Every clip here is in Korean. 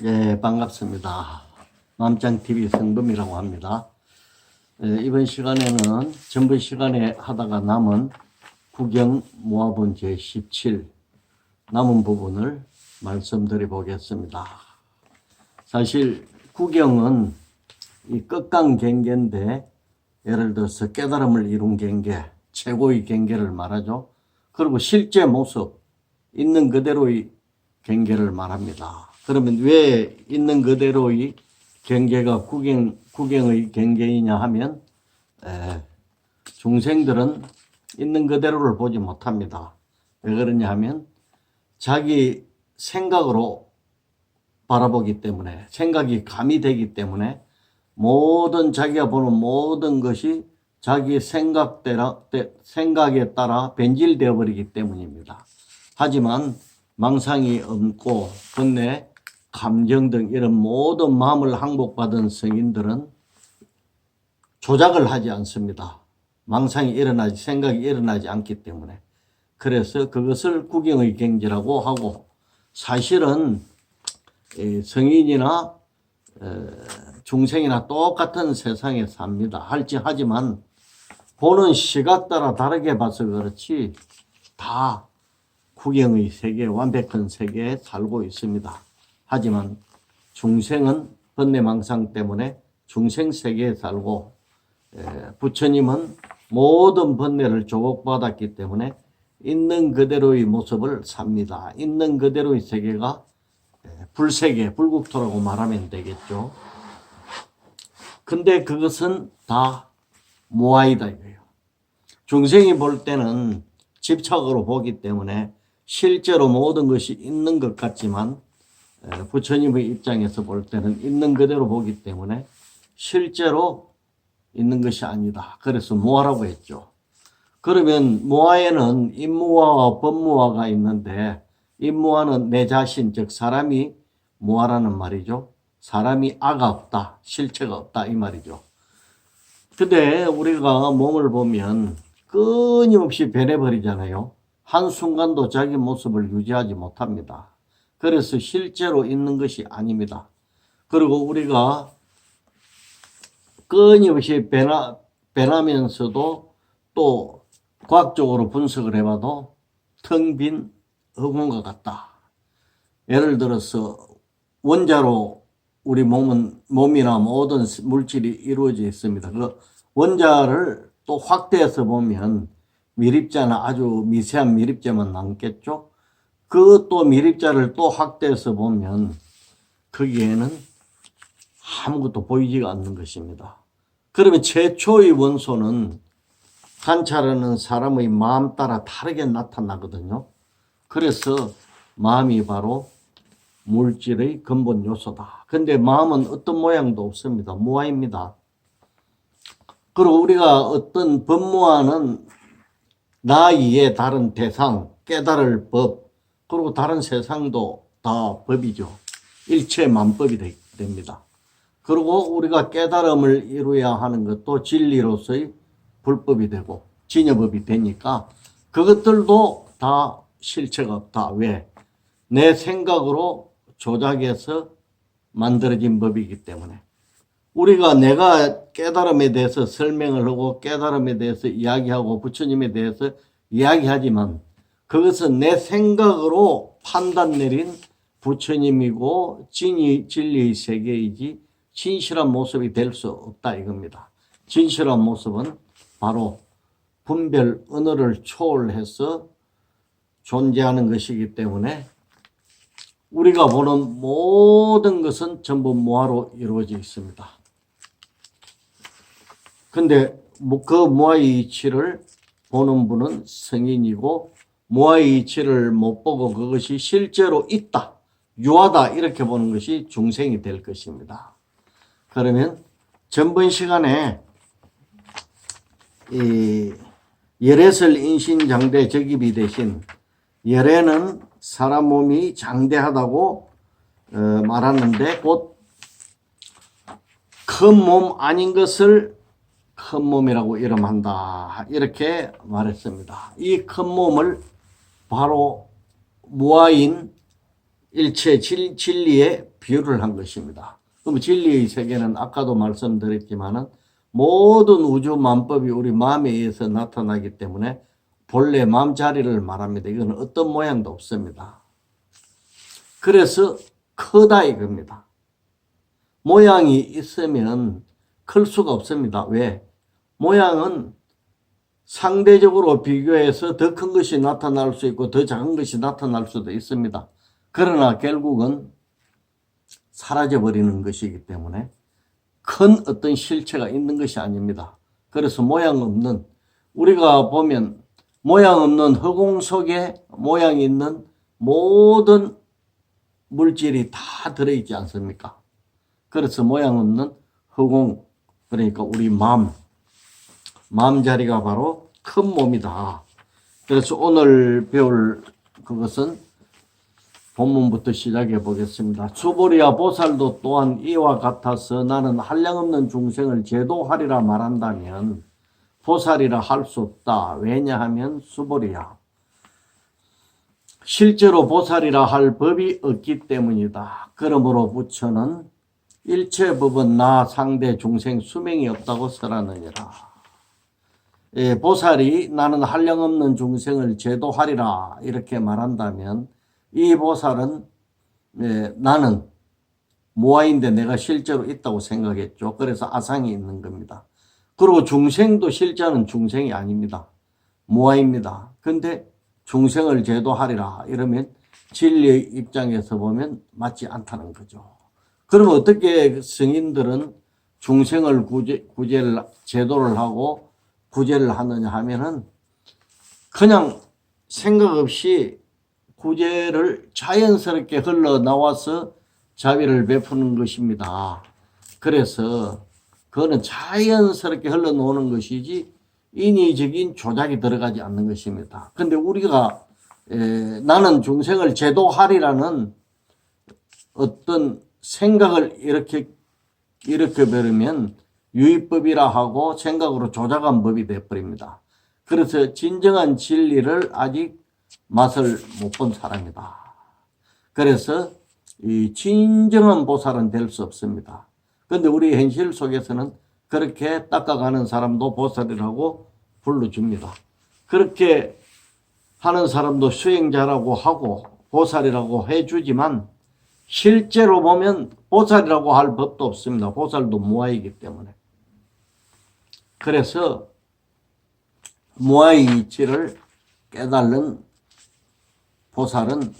예, 반갑습니다. 맘짱TV 성범이라고 합니다. 이번 시간에는 전번 시간에 하다가 남은 구경 모아본 제17 남은 부분을 말씀드려 보겠습니다. 사실 구경은 이 끝강경계인데 예를 들어서 깨달음을 이룬 경계, 최고의 경계를 말하죠. 그리고 실제 모습, 있는 그대로의 경계를 말합니다. 그러면 왜 있는 그대로의 경계가 구경의 경계이냐 하면 중생들은 있는 그대로를 보지 못합니다. 왜 그러냐 하면 자기 생각으로 바라보기 때문에, 생각이 가미되기 때문에 모든 자기가 보는 모든 것이 자기 생각에 따라 변질되어 버리기 때문입니다. 하지만 망상이 없고 번뇌, 감정 등 이런 모든 마음을 항복받은 성인들은 조작을 하지 않습니다. 망상이 일어나지, 생각이 일어나지 않기 때문에. 그래서 그것을 구경의 경지라고 하고, 사실은 성인이나 중생이나 똑같은 세상에 삽니다. 하지만 보는 시각 따라 다르게 봐서 그렇지 다 구경의 세계, 완벽한 세계에 살고 있습니다. 하지만 중생은 번뇌망상 때문에 중생 세계에 살고, 부처님은 모든 번뇌를 조곡받았기 때문에 있는 그대로의 모습을 삽니다. 있는 그대로의 세계가 불세계, 불국토라고 말하면 되겠죠. 근데 그것은 다 무아이다 이거예요. 중생이 볼 때는 집착으로 보기 때문에 실제로 모든 것이 있는 것 같지만 부처님의 입장에서 볼 때는 있는 그대로 보기 때문에 실제로 있는 것이 아니다. 그래서 무아라고 했죠. 그러면 무아에는 인무아와 법무아가 있는데, 인무아는 내 자신, 즉 사람이 무아라는 말이죠. 사람이 아가 없다, 실체가 없다 이 말이죠. 근데 우리가 몸을 보면 끊임없이 변해버리잖아요. 한순간도 자기 모습을 유지하지 못합니다. 그래서 실제로 있는 것이 아닙니다. 그리고 우리가 끊임없이 변하면서도 또 과학적으로 분석을 해봐도 텅 빈 흑원과 같다. 예를 들어서 원자로 우리 몸이나 모든 물질이 이루어져 있습니다. 그 원자를 또 확대해서 보면 미립자나 아주 미세한 미립자만 남겠죠. 그 또 미립자를 또 확대해서 보면 거기에는 아무것도 보이지가 않는 것입니다. 그러면 최초의 원소는 관찰하는 사람의 마음 따라 다르게 나타나거든요. 그래서 마음이 바로 물질의 근본 요소다. 근데 마음은 어떤 모양도 없습니다. 무아입니다. 그리고 우리가 어떤 법무와는 나 이외에 다른 대상, 깨달을 법, 그리고 다른 세상도 다 법이죠. 일체 만법이 됩니다. 그리고 우리가 깨달음을 이루어야 하는 것도 진리로서의 불법이 되고 진여법이 되니까 그것들도 다 실체가 없다. 왜? 내 생각으로 조작해서 만들어진 법이기 때문에. 우리가 내가 깨달음에 대해서 설명을 하고 깨달음에 대해서 이야기하고 부처님에 대해서 이야기하지만 그것은 내 생각으로 판단 내린 부처님이고 진리의 세계이지 진실한 모습이 될 수 없다 이겁니다. 진실한 모습은 바로 분별 언어를 초월해서 존재하는 것이기 때문에 우리가 보는 모든 것은 전부 무아로 이루어져 있습니다. 근데 그 무아의 이치를 보는 분은 성인이고 무아의 이치를 못 보고 그것이 실제로 있다, 유하다 이렇게 보는 것이 중생이 될 것입니다. 그러면 전번 시간에 이 열애설 인신장대 적입이 대신 열애는 사람 몸이 장대하다고 말하는데 곧 큰 몸 아닌 것을 큰 몸이라고 이름한다 이렇게 말했습니다. 이 큰 몸을 바로 무아인 일체 진리에 비유를 한 것입니다. 그럼 진리의 세계는 아까도 말씀드렸지만은 모든 우주 만법이 우리 마음에 의해서 나타나기 때문에 본래 마음 자리를 말합니다. 이건 어떤 모양도 없습니다. 그래서 크다 이겁니다. 모양이 있으면 클 수가 없습니다. 왜? 모양은 상대적으로 비교해서 더 큰 것이 나타날 수 있고 더 작은 것이 나타날 수도 있습니다. 그러나 결국은 사라져버리는 것이기 때문에 큰 어떤 실체가 있는 것이 아닙니다. 그래서 모양 없는, 우리가 보면 모양 없는 허공 속에 모양이 있는 모든 물질이 다 들어있지 않습니까? 그래서 모양 없는 허공, 그러니까 우리 마음 자리가 바로 큰 몸이다. 그래서 오늘 배울 그것은 본문부터 시작해 보겠습니다. 수보리야 보살도 또한 이와 같아서 나는 한량없는 중생을 제도하리라 말한다면 보살이라 할 수 없다. 왜냐하면 수보리야, 실제로 보살이라 할 법이 없기 때문이다. 그러므로 부처는 일체 법은 나 상대 중생 수명이 없다고 설하느니라. 보살이 나는 한량없는 중생을 제도하리라 이렇게 말한다면 이 보살은 나는 무아인데 내가 실제로 있다고 생각했죠. 그래서 아상이 있는 겁니다. 그리고 중생도 실제는 중생이 아닙니다. 무아입니다. 근데 중생을 제도하리라 이러면 진리의 입장에서 보면 맞지 않다는 거죠. 그러면 어떻게 성인들은 중생을 구제를 제도를 하고 구제를 하느냐 하면은 그냥 생각 없이 구제를 자연스럽게 흘러나와서 자비를 베푸는 것입니다. 그래서 그거는 자연스럽게 흘러나오는 것이지 인위적인 조작이 들어가지 않는 것입니다. 근데 우리가 나는 중생을 제도하리라는 어떤 생각을 이렇게 버리면 유의법이라 하고 생각으로 조작한 법이 되어버립니다. 그래서 진정한 진리를 아직 맛을 못 본 사람이다. 그래서 이 진정한 보살은 될 수 없습니다. 그런데 우리 현실 속에서는 그렇게 닦아가는 사람도 보살이라고 불러줍니다. 그렇게 하는 사람도 수행자라고 하고 보살이라고 해주지만 실제로 보면 보살이라고 할 법도 없습니다. 보살도 무아이기 때문에. 그래서 무아의 이치를 깨달는 보살은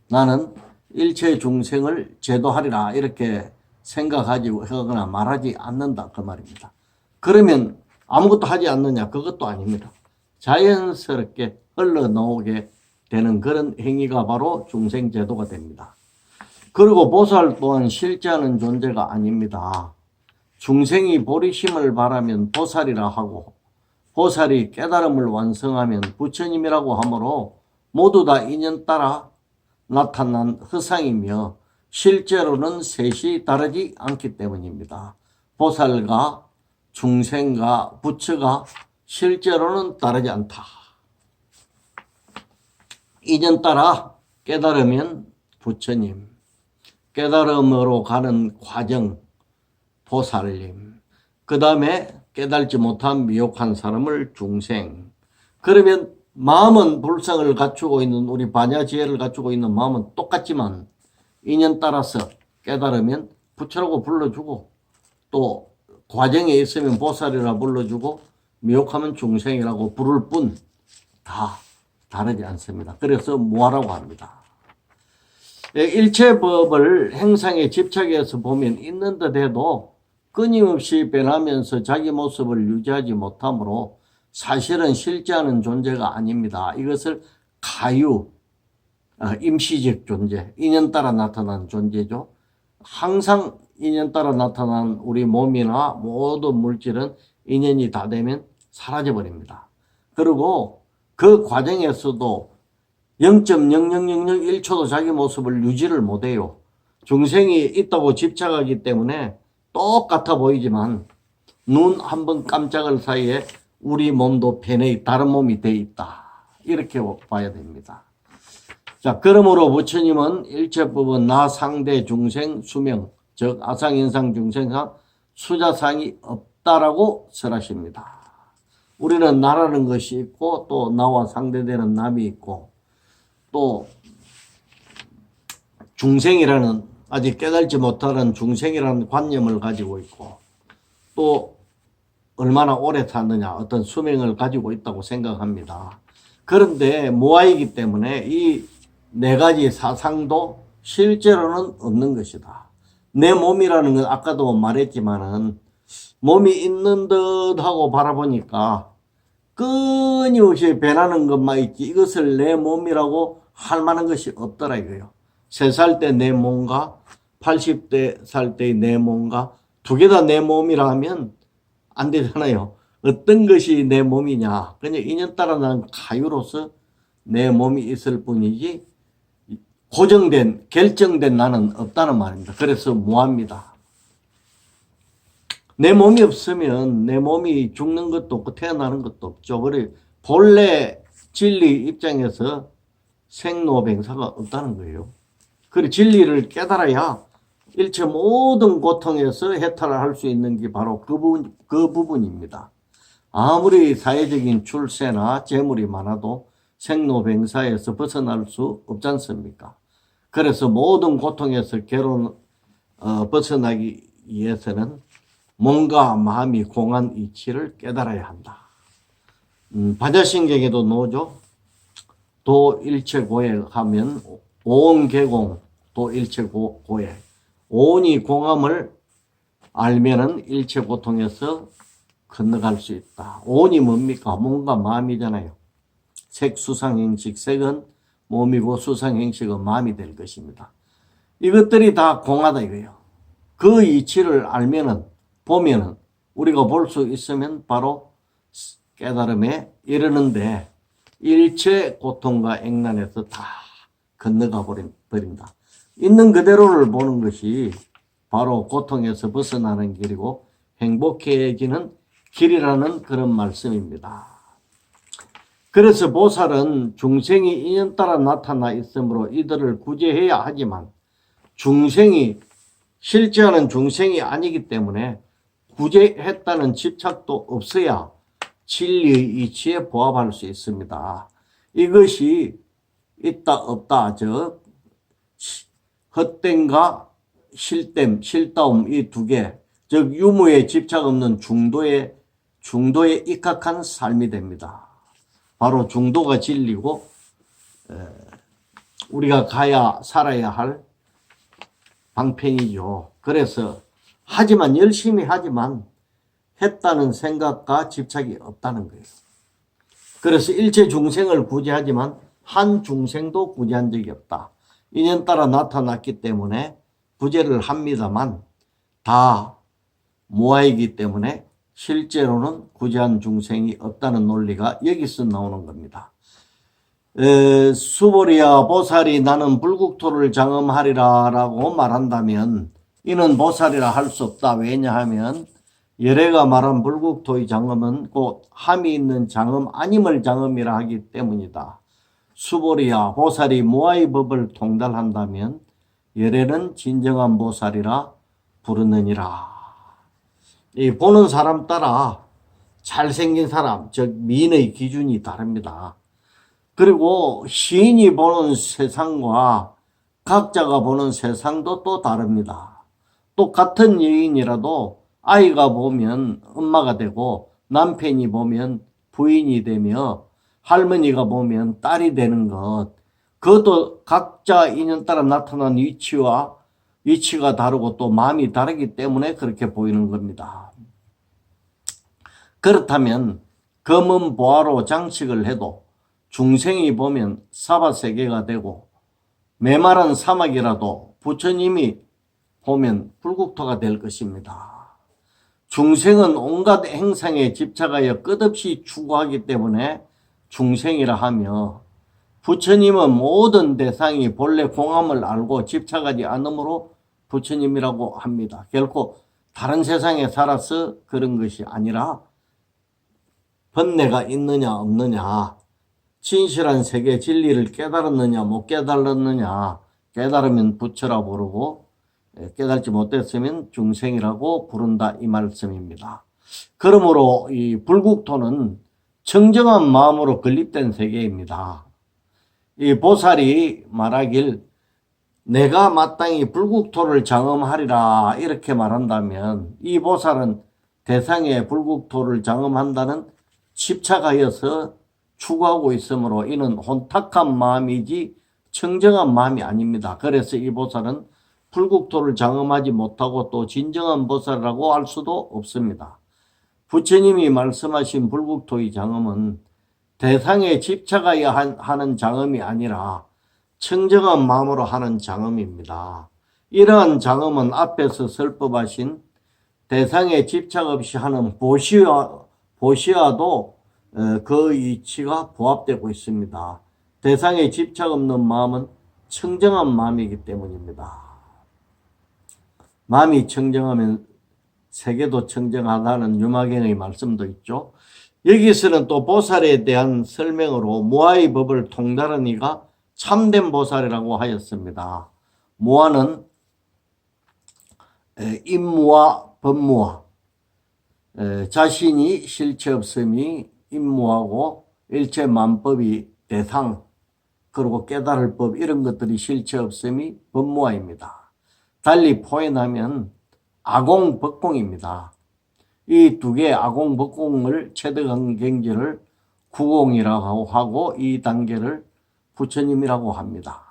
나는 일체 중생을 제도하리라 이렇게 생각하지 하거나 말하지 않는다 그 말입니다. 그러면 아무것도 하지 않느냐? 그것도 아닙니다. 자연스럽게 흘러나오게 되는 그런 행위가 바로 중생제도가 됩니다. 그리고 보살 또한 실제하는 존재가 아닙니다. 중생이 보리심을 바라면 보살이라 하고 보살이 깨달음을 완성하면 부처님이라고 하므로 모두 다 인연 따라 나타난 허상이며 실제로는 셋이 다르지 않기 때문입니다. 보살과 중생과 부처가 실제로는 다르지 않다. 인연 따라 깨달으면 부처님, 깨달음으로 가는 과정 보살님, 그 다음에 깨달지 못한 미혹한 사람을 중생. 그러면 마음은 불성을 갖추고 있는 우리 반야지혜를 갖추고 있는 마음은 똑같지만 인연 따라서 깨달으면 부처라고 불러주고 또 과정에 있으면 보살이라 불러주고 미혹하면 중생이라고 부를 뿐 다 다르지 않습니다. 그래서 무아라고 합니다. 일체 법을 행상에 집착해서 보면 있는 듯 해도 끊임없이 변하면서 자기 모습을 유지하지 못하므로 사실은 실제하는 존재가 아닙니다. 이것을 가유, 임시적 존재, 인연 따라 나타난 존재죠. 항상 인연 따라 나타난 우리 몸이나 모든 물질은 인연이 다 되면 사라져버립니다. 그리고 그 과정에서도 0.00001초도 자기 모습을 유지를 못해요. 중생이 있다고 집착하기 때문에 똑같아 보이지만 눈 한 번 깜짝할 사이에 우리 몸도 변해 다른 몸이 돼 있다. 이렇게 봐야 됩니다. 자, 그러므로 부처님은 일체법은 나 상대 중생 수명, 즉 아상인상 중생상 수자상이 없다라고 설하십니다. 우리는 나라는 것이 있고 또 나와 상대되는 남이 있고 또 중생이라는 아직 깨달지 못하는 중생이라는 관념을 가지고 있고 또 얼마나 오래 사느냐 어떤 수명을 가지고 있다고 생각합니다. 그런데 무아이기 때문에 이 네 가지 사상도 실제로는 없는 것이다. 내 몸이라는 건 아까도 말했지만은 몸이 있는 듯하고 바라보니까 끊임없이 변하는 것만 있지 이것을 내 몸이라고 할 만한 것이 없더라 이거요. 3살 때 내 몸과 80대 살 때의 내 몸과 두 개 다 내 몸이라 하면 안 되잖아요. 어떤 것이 내 몸이냐. 그냥 인연 따라 나는 가유로서 내 몸이 있을 뿐이지 고정된 결정된 나는 없다는 말입니다. 그래서 무합니다. 내 몸이 없으면 내 몸이 죽는 것도 없고 태어나는 것도 없죠. 그래 본래 진리 입장에서 생로병사가 없다는 거예요. 그래 진리를 깨달아야 일체 모든 고통에서 해탈을 할 수 있는 게 바로 그 부분입니다. 아무리 사회적인 출세나 재물이 많아도 생로병사에서 벗어날 수 없지 않습니까? 그래서 모든 고통에서 벗어나기 위해서는 몸과 마음이 공한 이치를 깨달아야 한다. 반야신경에도 나오죠. 도일체고해 하면 오온개공 도일체고해. 오온이 공함을 알면은 일체 고통에서 건너갈 수 있다. 오온이 뭡니까? 몸과 마음이잖아요. 색, 수상, 행식. 색은 몸이고 수상, 행식은 마음이 될 것입니다. 이것들이 다 공하다 이거예요. 그 이치를 알면은 보면은 우리가 볼 수 있으면 바로 깨달음에 이르는데 일체 고통과 액난에서 다 건너가 버린다. 있는 그대로를 보는 것이 바로 고통에서 벗어나는 길이고 행복해지는 길이라는 그런 말씀입니다. 그래서 보살은 중생이 인연 따라 나타나 있으므로 이들을 구제해야 하지만 중생이 실제하는 중생이 아니기 때문에 구제했다는 집착도 없어야 진리의 이치에 부합할 수 있습니다. 이것이 있다 없다 즉 헛됨과 실됨, 실다움 이 두 개, 즉 유무에 집착 없는 중도에 입각한 삶이 됩니다. 바로 중도가 진리고 우리가 살아야 할 방편이죠. 그래서 하지만 열심히 하지만 했다는 생각과 집착이 없다는 거예요. 그래서 일체 중생을 구제하지만 한 중생도 구제한 적이 없다. 인연 따라 나타났기 때문에 구제를 합니다만 다 무아이기 때문에 실제로는 구제한 중생이 없다는 논리가 여기서 나오는 겁니다. 수보리야 보살이 나는 불국토를 장엄하리라 라고 말한다면 이는 보살이라 할 수 없다. 왜냐하면 열애가 말한 불국토의 장엄은 곧 함이 있는 장엄 아님을 장엄이라 하기 때문이다. 수보리야 보살이 무아의 법을 통달한다면 열애는 진정한 보살이라 부르느니라. 이 보는 사람 따라 잘생긴 사람, 즉 미인의 기준이 다릅니다. 그리고 시인이 보는 세상과 각자가 보는 세상도 또 다릅니다. 또 같은 여인이라도 아이가 보면 엄마가 되고 남편이 보면 부인이 되며 할머니가 보면 딸이 되는 것, 그것도 각자 인연 따라 나타난 위치가 다르고 또 마음이 다르기 때문에 그렇게 보이는 겁니다. 그렇다면 검은 보화로 장식을 해도 중생이 보면 사바세계가 되고 메마른 사막이라도 부처님이 보면 불국토가 될 것입니다. 중생은 온갖 행상에 집착하여 끝없이 추구하기 때문에 중생이라 하며 부처님은 모든 대상이 본래 공함을 알고 집착하지 않으므로 부처님이라고 합니다. 결코 다른 세상에 살아서 그런 것이 아니라 번뇌가 있느냐 없느냐 진실한 세계 진리를 깨달았느냐 못 깨달았느냐, 깨달으면 부처라 부르고 깨달지 못했으면 중생이라고 부른다, 이 말씀입니다. 그러므로 이 불국토는 청정한 마음으로 건립된 세계입니다. 이 보살이 말하길 내가 마땅히 불국토를 장엄하리라 이렇게 말한다면, 이 보살은 대상의 불국토를 장엄한다는 집착하여서 추구하고 있으므로 이는 혼탁한 마음이지 청정한 마음이 아닙니다. 그래서 이 보살은 불국토를 장엄하지 못하고 또 진정한 보살이라고 할 수도 없습니다. 부처님이 말씀하신 불국토의 장엄은 대상에 집착하여 하는 장엄이 아니라 청정한 마음으로 하는 장엄입니다. 이러한 장엄은 앞에서 설법하신 대상에 집착 없이 하는 보시와도 그 이치가 부합되고 있습니다. 대상에 집착 없는 마음은 청정한 마음이기 때문입니다. 마음이 청정하면 세계도 청정하다는 유마경의 말씀도 있죠. 여기서는 또 보살에 대한 설명으로 무아의 법을 통달한 이가 참된 보살이라고 하였습니다. 무아는 임무와 법무와, 자신이 실체 없음이 임무하고 일체 만법이 대상, 그리고 깨달을 법, 이런 것들이 실체 없음이 법무화입니다. 달리 표현하면 아공법공입니다. 이 두 개 아공법공을 체득한 경지를 구공이라고 하고 이 단계를 부처님이라고 합니다.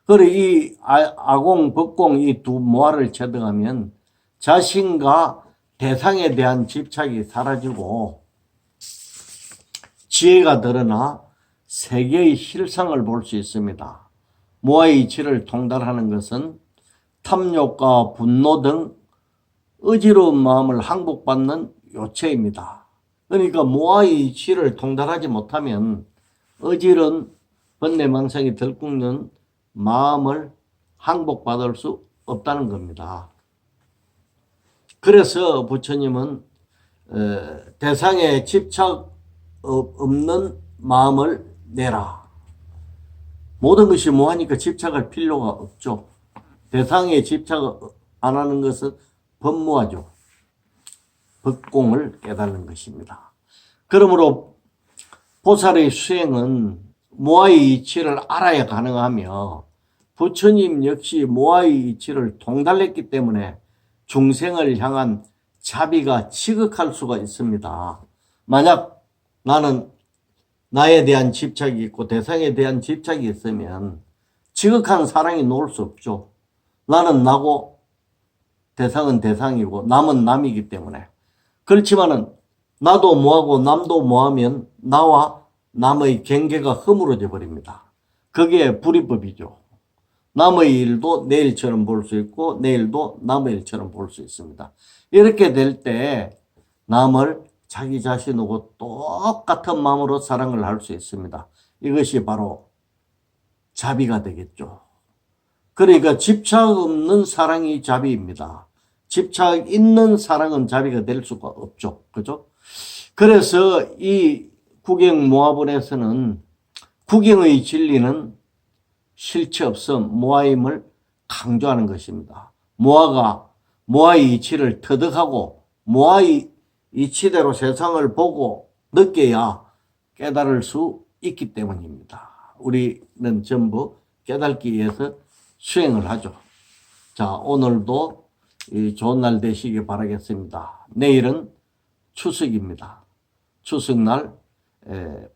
그리고 이 아공법공 이 두 무아를 체득하면 자신과 대상에 대한 집착이 사라지고 지혜가 드러나 세계의 실상을 볼 수 있습니다. 무아의 이치를 통달하는 것은 탐욕과 분노 등 의지로운 마음을 항복받는 요체입니다. 그러니까 무아의 이치를 통달하지 못하면 어지러운 번뇌망상이 들끓는 마음을 항복받을 수 없다는 겁니다. 그래서 부처님은 대상에 집착 없는 마음을 내라. 모든 것이 무하니까 집착할 필요가 없죠. 대상에 집착 안 하는 것은 법무하죠. 법공을 깨닫는 것입니다. 그러므로 보살의 수행은 무아의 이치를 알아야 가능하며 부처님 역시 무아의 이치를 통달했기 때문에 중생을 향한 자비가 지극할 수가 있습니다. 만약 나는 나에 대한 집착이 있고 대상에 대한 집착이 있으면 지극한 사랑이 놓을 수 없죠. 나는 나고 대상은 대상이고 남은 남이기 때문에. 그렇지만은 나도 뭐하고 남도 뭐하면 나와 남의 경계가 허물어져 버립니다. 그게 불이법이죠. 남의 일도 내 일처럼 볼 수 있고 내 일도 남의 일처럼 볼 수 있습니다. 이렇게 될 때 남을 자기 자신하고 똑같은 마음으로 사랑을 할 수 있습니다. 이것이 바로 자비가 되겠죠. 그러니까 집착 없는 사랑이 자비입니다. 집착 있는 사랑은 자비가 될 수가 없죠. 그죠? 그래서 이 구경무아본에서는 구경의 진리는 실체 없음, 무아임을 강조하는 것입니다. 무아가 무아의 이치를 터득하고 무아의 이치대로 세상을 보고 느껴야 깨달을 수 있기 때문입니다. 우리는 전부 깨닫기 위해서 수행을 하죠. 자, 오늘도 좋은 날 되시기 바라겠습니다. 내일은 추석입니다. 추석날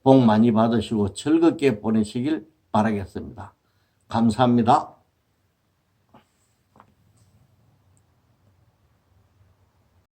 복 많이 받으시고 즐겁게 보내시길 바라겠습니다. 감사합니다.